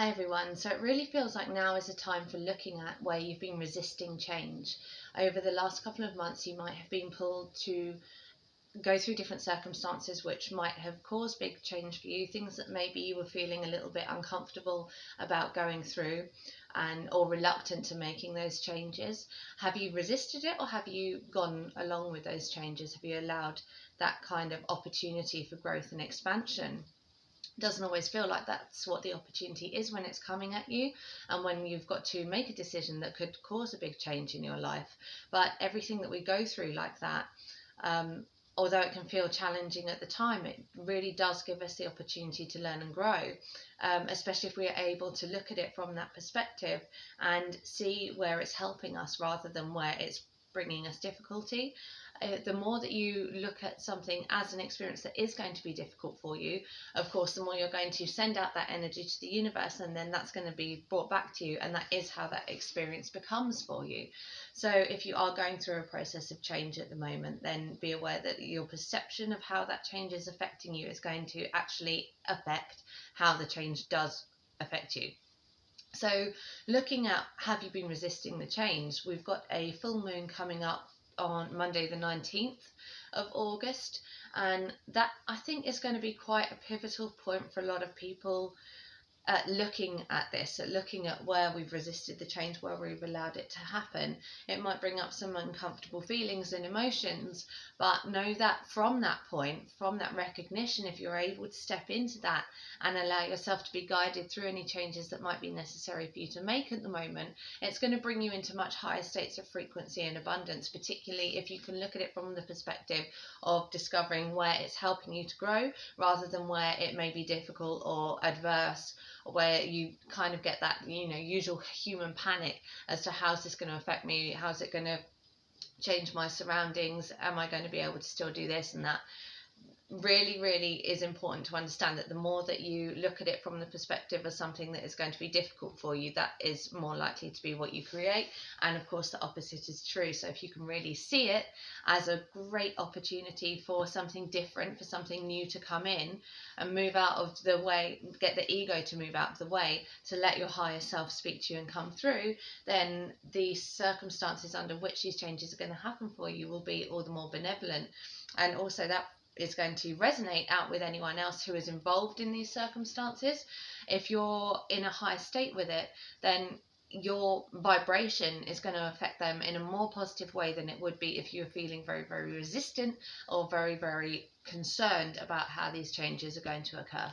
Hi everyone. So it really feels like now is a time for looking at where you've been resisting change. Over the last couple of months, you might have been pulled to go through different circumstances which might have caused big change for you, things that maybe you were feeling a little bit uncomfortable about going through and or reluctant to making those changes. Have you resisted it or have you gone along with those changes? Have you allowed that kind of opportunity for growth and expansion? Doesn't always feel like that's what the opportunity is when it's coming at you and when you've got to make a decision that could cause a big change in your life. But everything that we go through like that, although it can feel challenging at the time, it really does give us the opportunity to learn and grow, especially if we are able to look at it from that perspective and see where it's helping us rather than where it's bringing us difficulty. The more that you look at something as an experience that is going to be difficult for you, of course, the more you're going to send out that energy to the universe, and then that's going to be brought back to you, and that is how that experience becomes for you. So if you are going through a process of change at the moment, then be aware that your perception of how that change is affecting you is going to actually affect how the change does affect you. So looking at, have you been resisting the change? We've got a full moon coming up on Monday the 19th of August, and that I think is going to be quite a pivotal point for a lot of people looking at this, looking at where we've resisted the change, where we've allowed it to happen. It might bring up some uncomfortable feelings and emotions, but know that from that point, from that recognition, if you're able to step into that and allow yourself to be guided through any changes that might be necessary for you to make at the moment, it's going to bring you into much higher states of frequency and abundance, particularly if you can look at it from the perspective of discovering where it's helping you to grow rather than where it may be difficult or adverse, where you kind of get that, usual human panic as to how's this going to affect me, how's it going to change my surroundings, am I going to be able to still do this and that. Really is important to understand that the more that you look at it from the perspective of something that is going to be difficult for you, that is more likely to be what you create. And of course the opposite is true. So if you can really see it as a great opportunity for something different, for something new to come in and move out of the way, get the ego to move out of the way, to let your higher self speak to you and come through, then the circumstances under which these changes are going to happen for you will be all the more benevolent. And also that is going to resonate out with anyone else who is involved in these circumstances. If you're in a high state with it, then your vibration is going to affect them in a more positive way than it would be if you're feeling very resistant or very concerned about how these changes are going to occur.